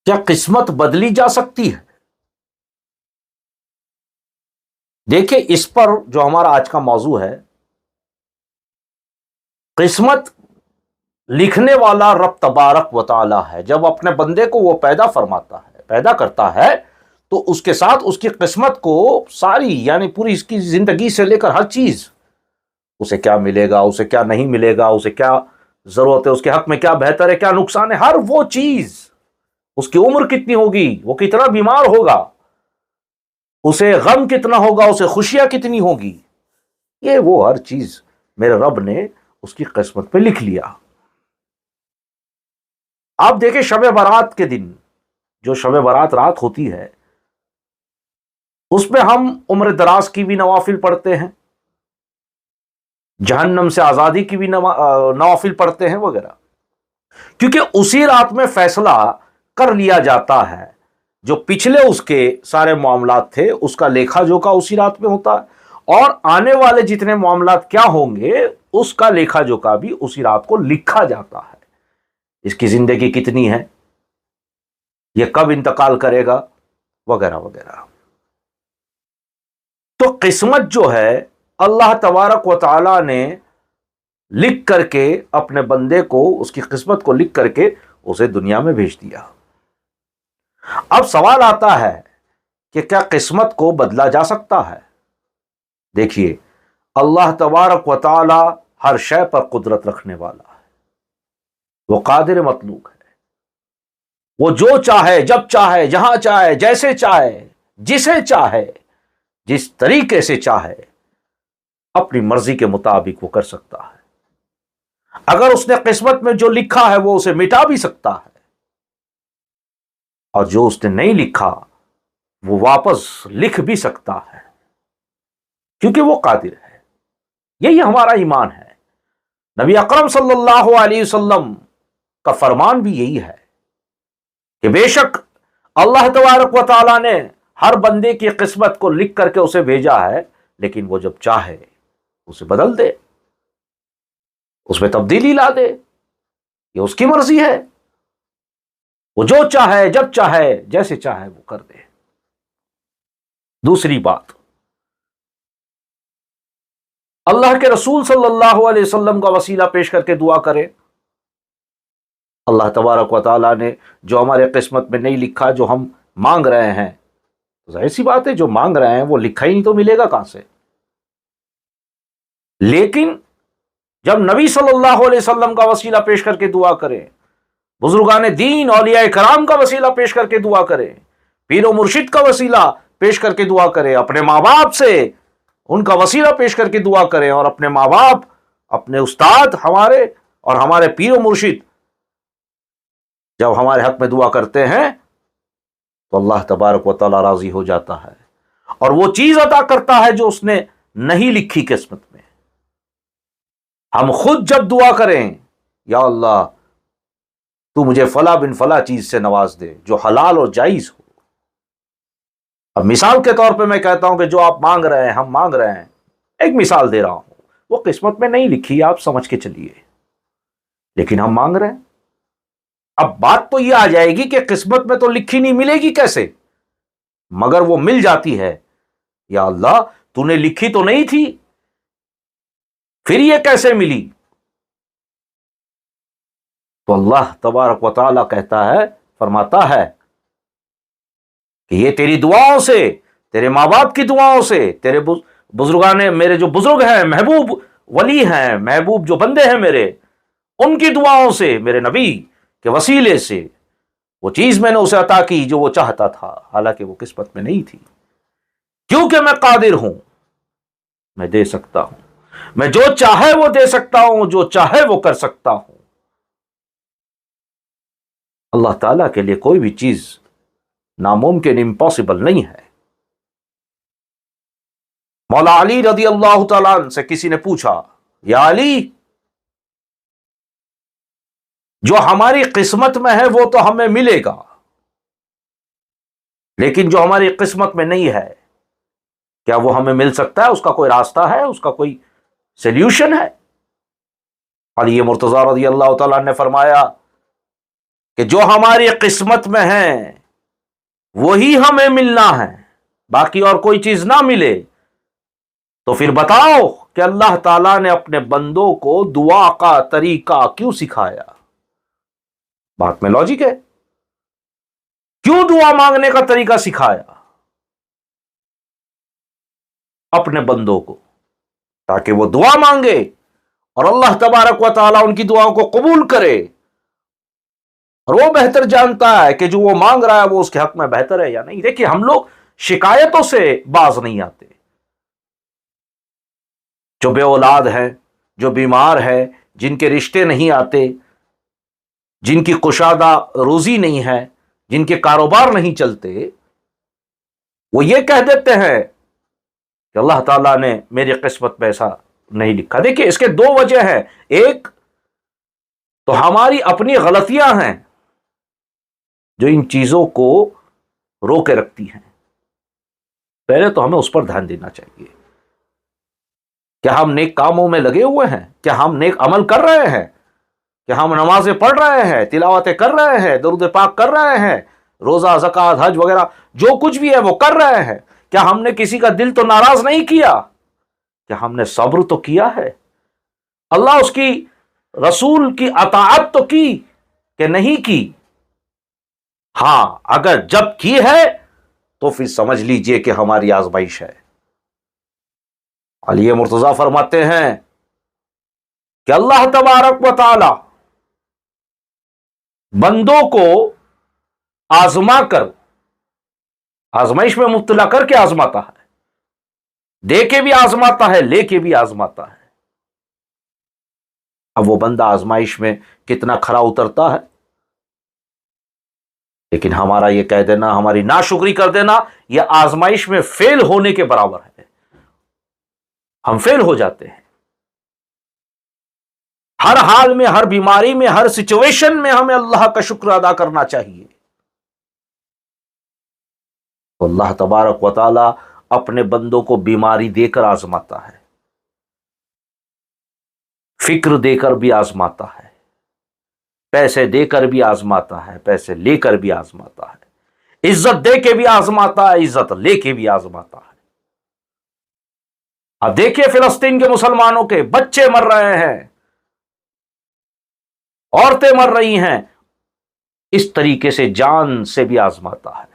کیا قسمت بدلی جا سکتی ہے؟ دیکھیں، اس پر جو ہمارا آج کا موضوع ہے، قسمت لکھنے والا رب تبارک و تعالی ہے۔ جب اپنے بندے کو وہ پیدا فرماتا ہے، پیدا کرتا ہے، تو اس کے ساتھ اس کی قسمت کو ساری، یعنی پوری اس کی زندگی سے لے کر ہر چیز، اسے کیا ملے گا، اسے کیا نہیں ملے گا، اسے کیا ضرورت ہے، اس کے حق میں کیا بہتر ہے، کیا نقصان ہے، ہر وہ چیز، اس کی عمر کتنی ہوگی، وہ کتنا بیمار ہوگا، اسے غم کتنا ہوگا، اسے خوشیاں کتنی ہوگی، یہ وہ ہر چیز میرے رب نے اس کی قسمت پہ لکھ لیا۔ آپ دیکھیں، شب برات کے دن، جو شب برات رات ہوتی ہے، اس میں ہم عمر دراز کی بھی نوافل پڑھتے ہیں، جہنم سے آزادی کی بھی نوافل پڑھتے ہیں وغیرہ، کیونکہ اسی رات میں فیصلہ کر لیا جاتا ہے۔ جو پچھلے اس کے سارے معاملات تھے، اس کا لیکھا جوکھا اسی رات میں ہوتا ہے، اور آنے والے جتنے معاملات کیا ہوں گے، اس کا لیکھا جوکھا بھی اسی رات کو لکھا جاتا ہے۔ اس کی زندگی کتنی ہے، یہ کب انتقال کرے گا، وغیرہ وغیرہ۔ تو قسمت جو ہے، اللہ تبارک و تعالی نے لکھ کر کے اپنے بندے کو، اس کی قسمت کو لکھ کر کے اسے دنیا میں بھیج دیا۔ اب سوال آتا ہے کہ کیا قسمت کو بدلا جا سکتا ہے؟ دیکھیے، اللہ تبارک و تعالی ہر شے پر قدرت رکھنے والا ہے، وہ قادر مطلوب ہے۔ وہ جو چاہے، جب چاہے، جہاں چاہے، جیسے چاہے، جسے چاہے، جس طریقے سے چاہے، اپنی مرضی کے مطابق وہ کر سکتا ہے۔ اگر اس نے قسمت میں جو لکھا ہے، وہ اسے مٹا بھی سکتا ہے، اور جو اس نے نہیں لکھا وہ واپس لکھ بھی سکتا ہے، کیونکہ وہ قادر ہے۔ یہی ہمارا ایمان ہے۔ نبی اکرم صلی اللہ علیہ وسلم کا فرمان بھی یہی ہے کہ بے شک اللہ تبارک و تعالیٰ نے ہر بندے کی قسمت کو لکھ کر کے اسے بھیجا ہے، لیکن وہ جب چاہے اسے بدل دے، اس میں تبدیلی لا دے، یہ اس کی مرضی ہے۔ وہ جو چاہے، جب چاہے، جیسے چاہے وہ کر دے۔ دوسری بات، اللہ کے رسول صلی اللہ علیہ وسلم کا وسیلہ پیش کر کے دعا کرے۔ اللہ تبارک و تعالیٰ نے جو ہمارے قسمت میں نہیں لکھا، جو ہم مانگ رہے ہیں، ظاہر سی بات ہے جو مانگ رہے ہیں وہ لکھا ہی نہیں تو ملے گا کہاں سے؟ لیکن جب نبی صلی اللہ علیہ وسلم کا وسیلہ پیش کر کے دعا کریں، بزرگان دین، اولیاء کرام کا وسیلہ پیش کر کے دعا کریں، پیر و مرشد کا وسیلہ پیش کر کے دعا کریں، اپنے ماں باپ سے ان کا وسیلہ پیش کر کے دعا کریں، اور اپنے ماں باپ، اپنے استاد ہمارے اور ہمارے پیر و مرشد جب ہمارے حق میں دعا کرتے ہیں تو اللہ تبارک و تعالیٰ راضی ہو جاتا ہے، اور وہ چیز عطا کرتا ہے جو اس نے نہیں لکھی قسمت میں۔ ہم خود جب دعا کریں، یا اللہ تو مجھے فلاں بن فلاں چیز سے نواز دے جو حلال اور جائز ہو۔ اب مثال کے طور پہ میں کہتا ہوں کہ جو آپ مانگ رہے ہیں، ہم مانگ رہے ہیں، ایک مثال دے رہا ہوں، وہ قسمت میں نہیں لکھی، آپ سمجھ کے چلیے، لیکن ہم مانگ رہے ہیں۔ اب بات تو یہ آ جائے گی کہ قسمت میں تو لکھی نہیں، ملے گی کیسے؟ مگر وہ مل جاتی ہے۔ یا اللہ تو نے لکھی تو نہیں تھی، پھر یہ کیسے ملی؟ تو اللہ تبارک و تعالیٰ کہتا ہے، فرماتا ہے کہ یہ تیری دعاؤں سے، تیرے ماں باپ کی دعاؤں سے، تیرے بزرگان، میرے جو بزرگ ہیں، محبوب ولی ہیں، محبوب جو بندے ہیں میرے، ان کی دعاؤں سے، میرے نبی کے وسیلے سے وہ چیز میں نے اسے عطا کی جو وہ چاہتا تھا، حالانکہ وہ قسمت میں نہیں تھی، کیونکہ میں قادر ہوں، میں دے سکتا ہوں، میں جو چاہے وہ دے سکتا ہوں، جو چاہے وہ کر سکتا ہوں۔ اللہ تعالیٰ کے لیے کوئی بھی چیز ناممکن، امپاسبل نہیں ہے۔ مولا علی رضی اللہ تعالیٰ عنہ سے کسی نے پوچھا، یا علی، جو ہماری قسمت میں ہے وہ تو ہمیں ملے گا، لیکن جو ہماری قسمت میں نہیں ہے، کیا وہ ہمیں مل سکتا ہے؟ اس کا کوئی راستہ ہے؟ اس کا کوئی سلیوشن ہے؟ علی مرتضیٰ رضی اللہ تعالیٰ عنہ نے فرمایا کہ جو ہماری قسمت میں ہے وہی ہمیں ملنا ہے، باقی اور کوئی چیز نہ ملے، تو پھر بتاؤ کہ اللہ تعالیٰ نے اپنے بندوں کو دعا کا طریقہ کیوں سکھایا؟ بات میں لاجک ہے، کیوں دعا مانگنے کا طریقہ سکھایا اپنے بندوں کو؟ تاکہ وہ دعا مانگے اور اللہ تبارک و تعالیٰ ان کی دعاؤں کو قبول کرے، اور وہ بہتر جانتا ہے کہ جو وہ مانگ رہا ہے وہ اس کے حق میں بہتر ہے یا نہیں۔ دیکھیے، ہم لوگ شکایتوں سے باز نہیں آتے، جو بے اولاد ہے، جو بیمار ہے، جن کے رشتے نہیں آتے، جن کی کشادہ روزی نہیں ہے، جن کے کاروبار نہیں چلتے، وہ یہ کہہ دیتے ہیں کہ اللہ تعالیٰ نے میری قسمت میں ایسا نہیں لکھا۔ دیکھیے، اس کے دو وجہ ہیں، ایک تو ہماری اپنی غلطیاں ہیں جو ان چیزوں کو روکے رکھتی ہیں، پہلے تو ہمیں اس پر دھیان دینا چاہیے۔ کیا ہم نیک کاموں میں لگے ہوئے ہیں؟ کیا ہم نیک عمل کر رہے ہیں؟ کیا ہم نمازیں پڑھ رہے ہیں، تلاوتیں کر رہے ہیں، درود پاک کر رہے ہیں، روزہ، زکوٰۃ، حج وغیرہ جو کچھ بھی ہے وہ کر رہے ہیں؟ کیا ہم نے کسی کا دل تو ناراض نہیں کیا؟ کیا ہم نے صبر تو کیا ہے؟ اللہ اس کی رسول کی اطاعت تو کی کہ نہیں کی؟ ہاں، اگر جب کی ہے تو پھر سمجھ لیجئے کہ ہماری آزمائش ہے۔ علی مرتضیٰ فرماتے ہیں کہ اللہ تبارک و تعالی بندوں کو آزما کر، آزمائش میں مبتلا کر کے آزماتا ہے، دے کے بھی آزماتا ہے، لے کے بھی آزماتا ہے۔ اب وہ بندہ آزمائش میں کتنا کھرا اترتا ہے، لیکن ہمارا یہ کہہ دینا، ہماری ناشکری کر دینا، یہ آزمائش میں فیل ہونے کے برابر ہے۔ ہم فیل ہو جاتے ہیں ہر حال میں، ہر بیماری میں، ہر سچویشن میں ہمیں اللہ کا شکر ادا کرنا چاہیے۔ تو اللہ تبارک و تعالی اپنے بندوں کو بیماری دے کر آزماتا ہے، فکر دے کر بھی آزماتا ہے، پیسے دے کر بھی آزماتا ہے، پیسے لے کر بھی آزماتا ہے، عزت دے کے بھی آزماتا ہے، عزت لے کے بھی آزماتا ہے۔ اب دیکھیے، فلسطین کے مسلمانوں کے بچے مر رہے ہیں، عورتیں مر رہی ہیں، اس طریقے سے جان سے بھی آزماتا ہے۔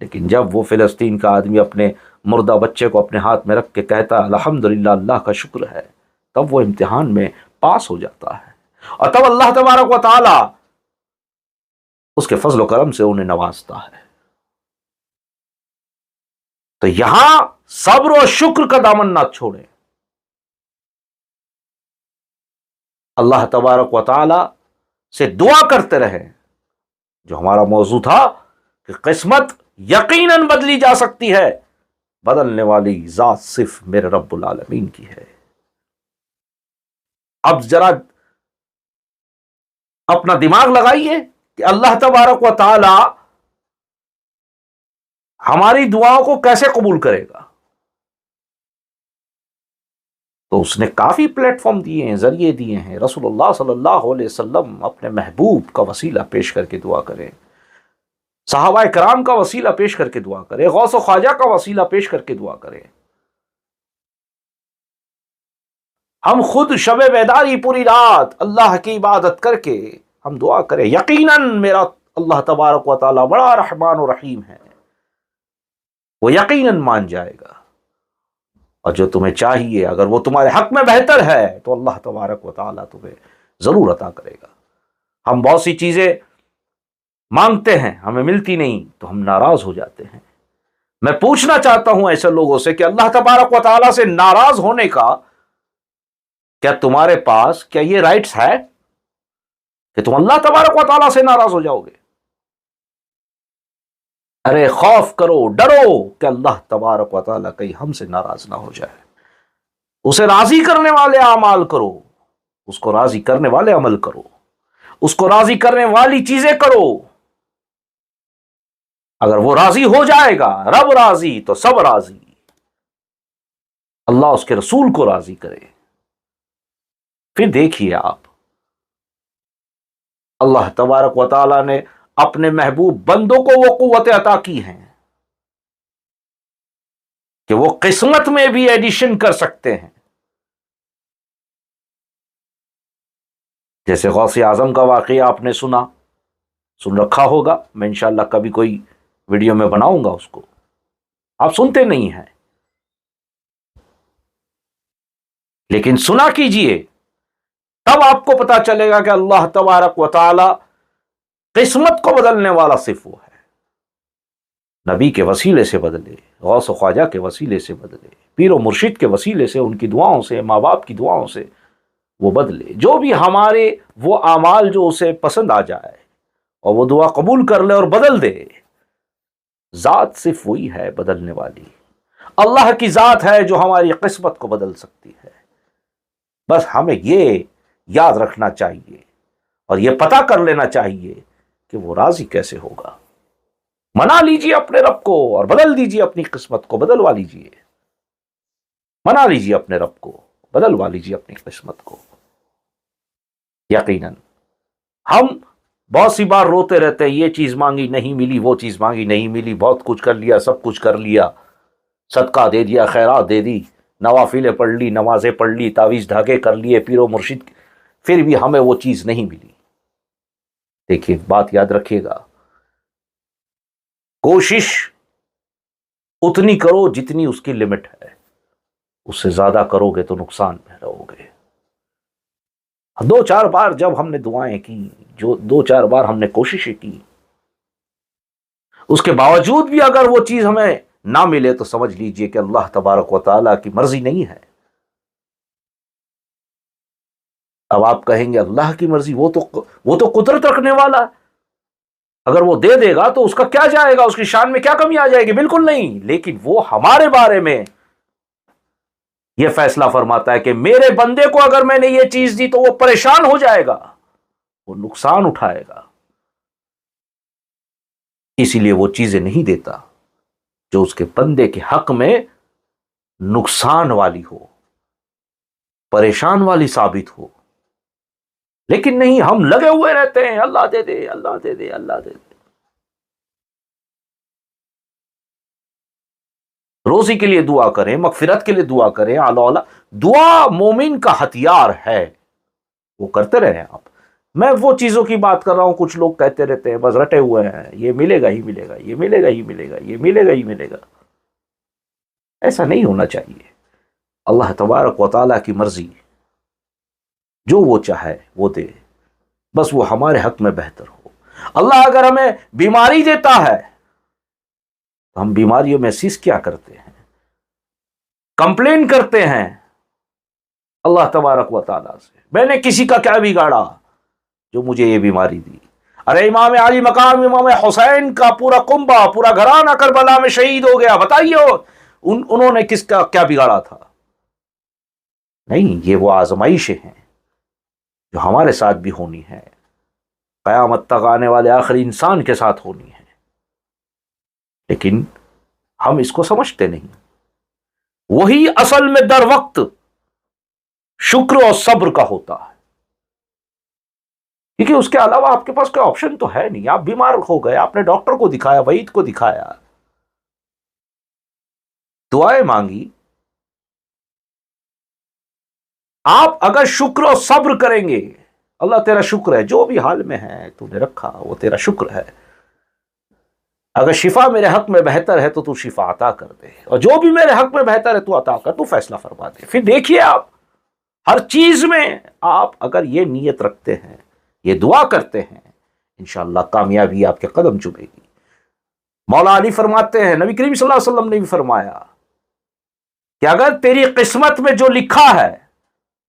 لیکن جب وہ فلسطین کا آدمی اپنے مردہ بچے کو اپنے ہاتھ میں رکھ کے کہتا الحمدللہ، اللہ کا شکر ہے، تب وہ امتحان میں پاس ہو جاتا ہے، اور تب اللہ تبارک و تعالی اس کے فضل و کرم سے انہیں نوازتا ہے۔ تو یہاں صبر و شکر کا دامن نہ چھوڑیں، اللہ تبارک و تعالی سے دعا کرتے رہیں۔ جو ہمارا موضوع تھا کہ قسمت یقیناً بدلی جا سکتی ہے، بدلنے والی ذات صرف میرے رب العالمین کی ہے۔ اب ذرا اپنا دماغ لگائیے کہ اللہ تبارک و تعالی ہماری دعاؤں کو کیسے قبول کرے گا؟ تو اس نے کافی پلیٹ فارم دیے ہیں، ذریعے دیے ہیں۔ رسول اللہ صلی اللہ علیہ وسلم اپنے محبوب کا وسیلہ پیش کر کے دعا کریں، صحابہ کرام کا وسیلہ پیش کر کے دعا کریں، غوث و خواجہ کا وسیلہ پیش کر کے دعا کریں۔ ہم خود شب بیداری پوری رات اللہ کی عبادت کر کے ہم دعا کریں، یقیناً میرا اللہ تبارک و تعالی بڑا رحمان و رحیم ہے، وہ یقیناً مان جائے گا، اور جو تمہیں چاہیے اگر وہ تمہارے حق میں بہتر ہے تو اللہ تبارک و تعالی تمہیں ضرور عطا کرے گا۔ ہم بہت سی چیزیں مانگتے ہیں، ہمیں ملتی نہیں تو ہم ناراض ہو جاتے ہیں۔ میں پوچھنا چاہتا ہوں ایسے لوگوں سے کہ اللہ تبارک و تعالی سے ناراض ہونے کا کیا تمہارے پاس کیا یہ رائٹس ہے کہ تم اللہ تبارک و تعالی سے ناراض ہو جاؤ گے؟ ارے خوف کرو، ڈرو کہ اللہ تبارک و تعالی کہیں ہم سے ناراض نہ ہو جائے۔ اسے راضی کرنے والے اعمال کرو، اس کو راضی کرنے والے عمل کرو، اس کو راضی کرنے والی چیزیں کرو۔ اگر وہ راضی ہو جائے گا، رب راضی تو سب راضی، اللہ اس کے رسول کو راضی کرے، پھر دیکھیے آپ اللہ تبارک و تعالیٰ نے اپنے محبوب بندوں کو وہ قوت عطا کی ہیں کہ وہ قسمت میں بھی ایڈیشن کر سکتے ہیں. جیسے غوث اعظم کا واقعہ آپ نے سن رکھا ہوگا. میں انشاءاللہ کبھی کوئی ویڈیو میں بناؤں گا اس کو. آپ سنتے نہیں ہیں لیکن سنا کیجئے, تب آپ کو پتا چلے گا کہ اللہ تبارک و تعالی قسمت کو بدلنے والا صرف وہ ہے. نبی کے وسیلے سے بدلے, غوث و خواجہ کے وسیلے سے بدلے, پیر و مرشد کے وسیلے سے, ان کی دعاؤں سے, ماں باپ کی دعاؤں سے وہ بدلے. جو بھی ہمارے وہ اعمال جو اسے پسند آ جائے اور وہ دعا قبول کر لے اور بدل دے. ذات صرف وہی ہے بدلنے والی. اللہ کی ذات ہے جو ہماری قسمت کو بدل سکتی ہے. بس ہمیں یہ یاد رکھنا چاہیے اور یہ پتہ کر لینا چاہیے کہ وہ راضی کیسے ہوگا. منا لیجئے اپنے رب کو اور بدل دیجئے اپنی قسمت کو, بدلوا لیجئے. منا لیجئے اپنے رب کو, بدلوا لیجئے اپنی قسمت کو. یقیناً ہم بہت سی بار روتے رہتے ہیں, یہ چیز مانگی نہیں ملی, وہ چیز مانگی نہیں ملی, بہت کچھ کر لیا, سب کچھ کر لیا, صدقہ دے دیا, خیرات دے دی, نوافلیں پڑھ لی, نمازیں پڑھ لی, تعویذ دھاگے کر لیے, پیر و مرشد, پھر بھی ہمیں وہ چیز نہیں ملی. دیکھیے بات یاد رکھیے گا, کوشش اتنی کرو جتنی اس کی لمٹ ہے, اس سے زیادہ کرو گے تو نقصان میں رہو گے. 2-4 بار جب ہم نے دعائیں کی, جو 2-4 بار ہم نے کوششیں کی, اس کے باوجود بھی اگر وہ چیز ہمیں نہ ملے تو سمجھ لیجئے کہ اللہ تبارک و تعالیٰ کی مرضی نہیں ہے. اب آپ کہیں گے اللہ کی مرضی, وہ تو قدرت رکھنے والا, اگر وہ دے دے گا تو اس کا کیا جائے گا, اس کی شان میں کیا کمی آ جائے گی؟ بالکل نہیں. لیکن وہ ہمارے بارے میں یہ فیصلہ فرماتا ہے کہ میرے بندے کو اگر میں نے یہ چیز دی تو وہ پریشان ہو جائے گا, وہ نقصان اٹھائے گا. اسی لیے وہ چیزیں نہیں دیتا جو اس کے بندے کے حق میں نقصان والی ہو, پریشان والی ثابت ہو. لیکن نہیں, ہم لگے ہوئے رہتے ہیں, اللہ دے دے, اللہ دے دے, اللہ دے دے. روزی کے لیے دعا کریں, مغفرت کے لیے دعا کریں, اللہ دعا مومن کا ہتھیار ہے, وہ کرتے رہیں آپ. میں وہ چیزوں کی بات کر رہا ہوں, کچھ لوگ کہتے رہتے ہیں, بس رٹے ہوئے ہیں, یہ ملے گا ہی ملے گا, یہ ملے گا ہی ملے گا, یہ ملے گا ہی ملے گا. ایسا نہیں ہونا چاہیے. اللہ تبارک و تعالیٰ کی مرضی, جو وہ چاہے وہ دے, بس وہ ہمارے حق میں بہتر ہو. اللہ اگر ہمیں بیماری دیتا ہے تو ہم بیماریوں میں سیس کیا کرتے ہیں, کمپلین کرتے ہیں اللہ تبارک و تعالیٰ سے, میں نے کسی کا کیا بگاڑا جو مجھے یہ بیماری دی. ارے امام علی مقام امام حسین کا پورا کنبہ, پورا گھرانہ کربلا میں شہید ہو گیا, بتائیے انہوں نے کس کا کیا بگاڑا تھا؟ نہیں, یہ وہ آزمائشیں ہیں جو ہمارے ساتھ بھی ہونی ہے, قیامت تک آنے والے آخری انسان کے ساتھ ہونی ہے. لیکن ہم اس کو سمجھتے نہیں. وہی اصل میں در وقت شکر اور صبر کا ہوتا ہے, کیونکہ اس کے علاوہ آپ کے پاس کوئی آپشن تو ہے نہیں. آپ بیمار ہو گئے, آپ نے ڈاکٹر کو دکھایا, وحید کو دکھایا, دعائیں مانگی. آپ اگر شکر اور صبر کریں گے, اللہ تیرا شکر ہے, جو بھی حال میں ہے تو نے رکھا وہ تیرا شکر ہے. اگر شفا میرے حق میں بہتر ہے تو شفا عطا کر دے, اور جو بھی میرے حق میں بہتر ہے تو عطا کر, تو فیصلہ فرما دے. پھر دیکھیے آپ ہر چیز میں آپ اگر یہ نیت رکھتے ہیں, یہ دعا کرتے ہیں, انشاءاللہ کامیابی آپ کے قدم چومے گی. مولا علی فرماتے ہیں, نبی کریم صلی اللہ علیہ وسلم نے بھی فرمایا کہ اگر تیری قسمت میں جو لکھا ہے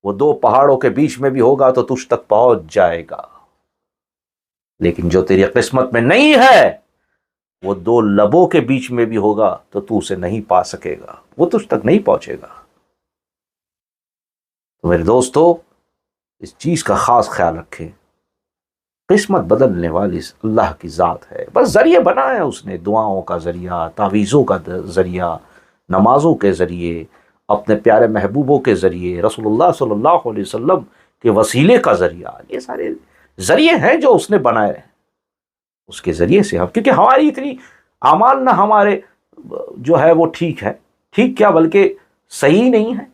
وہ 2 پہاڑوں کے بیچ میں بھی ہوگا تو تجھ تک پہنچ جائے گا, لیکن جو تیری قسمت میں نہیں ہے وہ 2 لبوں کے بیچ میں بھی ہوگا تو اسے نہیں پا سکے گا, وہ تجھ تک نہیں پہنچے گا. تو میرے دوستو, اس چیز کا خاص خیال رکھیں. قسمت بدلنے والی اللہ کی ذات ہے, بس ذریعے بنایا اس نے, دعاؤں کا ذریعہ, تعویذوں کا ذریعہ, نمازوں کے ذریعے, اپنے پیارے محبوبوں کے ذریعے, رسول اللہ صلی اللہ علیہ وسلم کے وسیلے کا ذریعہ. یہ سارے ذریعے ہیں جو اس نے بنائے ہیں، اس کے ذریعے سے ہم، کیونکہ ہماری اتنی اعمال نہ ہمارے جو ہے وہ ٹھیک ہے، ٹھیک کیا بلکہ صحیح نہیں ہے،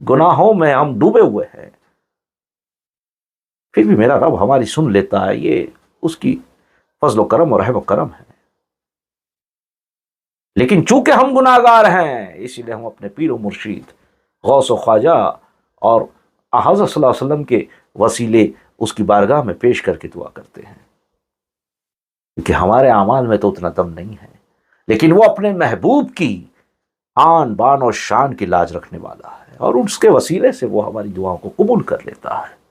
گناہوں میں ہم ڈوبے ہوئے ہیں، پھر بھی میرا رب ہماری سن لیتا ہے، یہ اس کی فضل و کرم اور رحم و کرم ہے۔ لیکن چونکہ ہم گناہ گار ہیں، اسی لیے ہم اپنے پیر و مرشید غوث و خواجہ اور حضرت صلی اللہ علیہ وسلم کے وسیلے اس کی بارگاہ میں پیش کر کے دعا کرتے ہیں، کیونکہ ہمارے اعمال میں تو اتنا دم نہیں ہے، لیکن وہ اپنے محبوب کی آن بان اور شان کی لاج رکھنے والا ہے، اور اس کے وسیلے سے وہ ہماری دعاؤں کو قبول کر لیتا ہے۔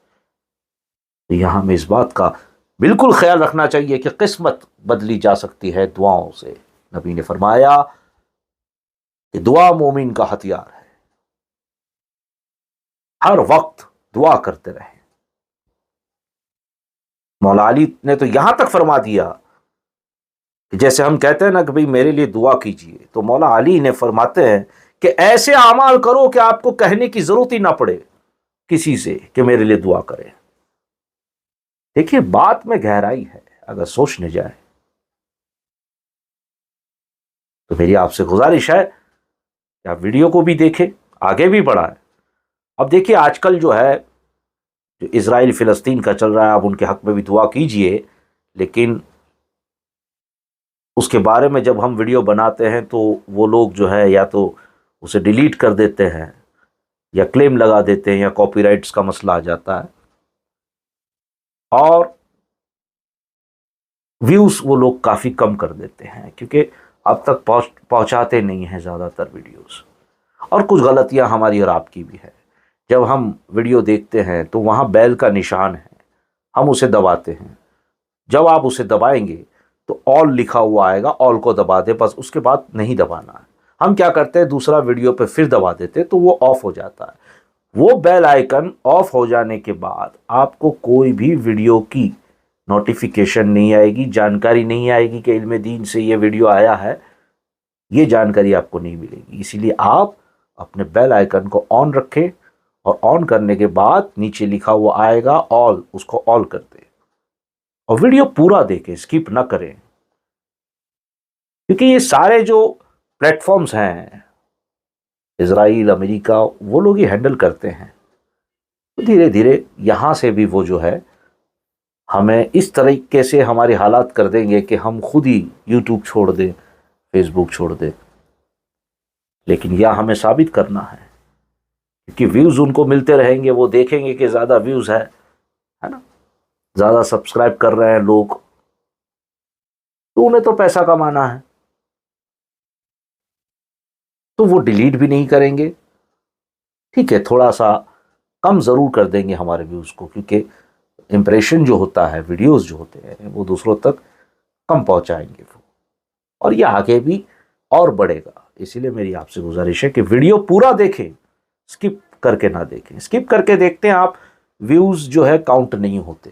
یہاں ہمیں اس بات کا بالکل خیال رکھنا چاہیے کہ قسمت بدلی جا سکتی ہے دعاؤں سے۔ نبی نے فرمایا کہ دعا مومن کا ہتھیار ہے، ہر وقت دعا کرتے رہیں۔ مولا علی نے تو یہاں تک فرما دیا کہ جیسے ہم کہتے ہیں نا کہ بھئی میرے لیے دعا کیجئے، تو مولا علی نے فرماتے ہیں کہ ایسے اعمال کرو کہ آپ کو کہنے کی ضرورت ہی نہ پڑے کسی سے کہ میرے لیے دعا کرے۔ دیکھیے بات میں گہرائی ہے، اگر سوچنے جائے تو میری آپ سے گزارش ہے کہ آپ ویڈیو کو بھی دیکھیں، آگے بھی بڑھائیں۔ اب دیکھیے آج کل جو ہے جو اسرائیل فلسطین کا چل رہا ہے، آپ ان کے حق میں بھی دعا کیجئے، لیکن اس کے بارے میں جب ہم ویڈیو بناتے ہیں تو وہ لوگ جو ہے یا تو اسے ڈیلیٹ کر دیتے ہیں یا کلیم لگا دیتے ہیں یا کاپی رائٹس کا مسئلہ آ جاتا ہے، اور ویوز وہ لوگ کافی کم کر دیتے ہیں کیونکہ اب تک پہنچاتے نہیں ہیں زیادہ تر ویڈیوز، اور کچھ غلطیاں ہماری اور آپ کی بھی ہے۔ جب ہم ویڈیو دیکھتے ہیں تو وہاں بیل کا نشان ہے، ہم اسے دباتے ہیں، جب آپ اسے دبائیں گے تو آل لکھا ہوا آئے گا، آل کو دبا دیں، بس اس کے بعد نہیں دبانا ہے۔ ہم کیا کرتے ہیں دوسرا ویڈیو پہ پھر دبا دیتے تو وہ آف ہو جاتا ہے۔ وہ بیل آئیکن آف ہو جانے کے بعد آپ کو کوئی بھی ویڈیو کی نوٹیفیکیشن نہیں آئے گی، جانکاری نہیں آئے گی کہ علم دین سے یہ ویڈیو آیا ہے، یہ جانکاری آپ کو نہیں ملے گی۔ اسی لیے آپ اپنے بیل آئیکن کو آن رکھیں، اور آن کرنے کے بعد نیچے لکھا ہوا آئے گا آل، اس کو آل کر دیں، اور ویڈیو پورا دیکھیں، اسکپ نہ کریں، کیونکہ یہ سارے جو پلیٹ فارمز ہیں اسرائیل، امریکہ، وہ لوگ ہی ہینڈل کرتے ہیں، تو دھیرے دھیرے یہاں سے بھی وہ جو ہے ہمیں اس طریقے سے ہماری حالات کر دیں گے کہ ہم خود ہی یوٹیوب چھوڑ دیں، فیس بک چھوڑ دیں۔ لیکن یہ ہمیں ثابت کرنا ہے، کیونکہ ویوز ان کو ملتے رہیں گے، وہ دیکھیں گے کہ زیادہ ویوز ہے نا، زیادہ سبسکرائب کر رہے ہیں لوگ، تو انہیں تو پیسہ کمانا ہے، تو وہ ڈیلیٹ بھی نہیں کریں گے۔ ٹھیک ہے، تھوڑا سا کم ضرور کر دیں گے ہمارے ویوز کو، کیونکہ امپریشن جو ہوتا ہے، ویڈیوز جو ہوتے ہیں وہ دوسروں تک کم پہنچائیں گے وہ، اور یہ آگے بھی اور بڑھے گا۔ اسی لیے میری آپ سے گزارش ہے کہ ویڈیو پورا دیکھیں، اسکپ کر کے نہ دیکھیں۔ اسکپ کر کے دیکھتے ہیں آپ، ویوز جو ہے کاؤنٹ نہیں ہوتے۔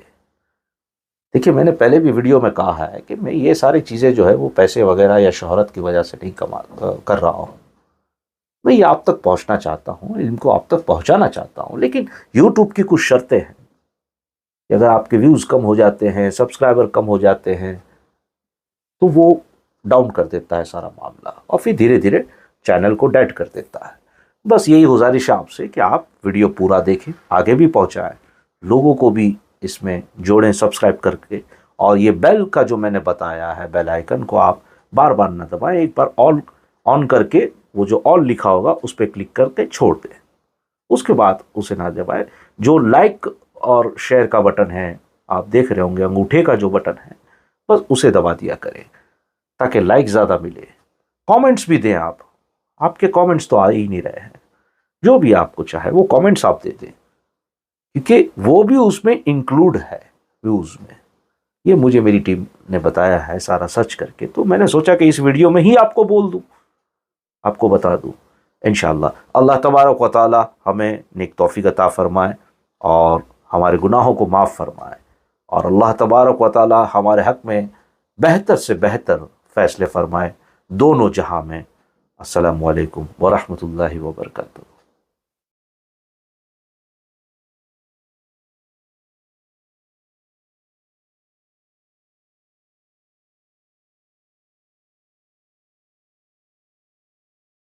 دیکھیے میں نے پہلے بھی ویڈیو میں کہا ہے کہ میں یہ ساری چیزیں جو ہے وہ پیسے وغیرہ یا شہرت کی وجہ سے نہیں کر رہا ہوں، میں یہ آپ تک پہنچنا چاہتا ہوں، علم کو آپ تک پہنچانا چاہتا ہوں، لیکن یوٹیوب کی کچھ شرطیں ہیں کہ اگر آپ کے ویوز کم ہو جاتے ہیں، سبسکرائبر کم ہو جاتے ہیں، تو وہ ڈاؤن کر دیتا ہے سارا معاملہ، اور پھر دھیرے دھیرے چینل کو ڈیڈ کر دیتا ہے۔ بس یہی گزارش ہے آپ سے کہ آپ ویڈیو پورا دیکھیں، آگے بھی پہنچائیں، لوگوں کو بھی اس میں جوڑیں سبسکرائب کر کے، اور یہ بیل کا جو میں نے بتایا ہے، بیل آئیکن کو آپ بار بار نہ دبائیں، ایک بار آل آن کر کے وہ جو آل لکھا ہوگا اس پہ کلک کر کے چھوڑ دیں، اس کے بعد اسے نہ دبائیں۔ جو لائک اور شیئر کا بٹن ہے، آپ دیکھ رہے ہوں گے انگوٹھے کا جو بٹن ہے، بس اسے دبا دیا کریں تاکہ لائک زیادہ ملے۔ کامنٹس بھی دیں، آپ کے کامنٹس تو آ ہی نہیں رہے ہیں، جو بھی آپ کو چاہے وہ کامنٹس آپ دے دیں، کیونکہ وہ بھی اس میں انکلوڈ ہے ویوز میں۔ یہ مجھے میری ٹیم نے بتایا ہے سارا سرچ کر کے، تو میں نے سوچا کہ اس ویڈیو میں ہی آپ کو بول دوں، آپ کو بتا دوں۔ انشاءاللہ اللہ تبارک و تعالی ہمیں نیک توفیق عطا فرمائے اور ہمارے گناہوں کو معاف فرمائے، اور اللہ تبارک و تعالی ہمارے حق میں بہتر سے بہتر فیصلے فرمائے دونوں جہاں میں۔ السلام علیکم ورحمۃ اللہ وبرکاتہ۔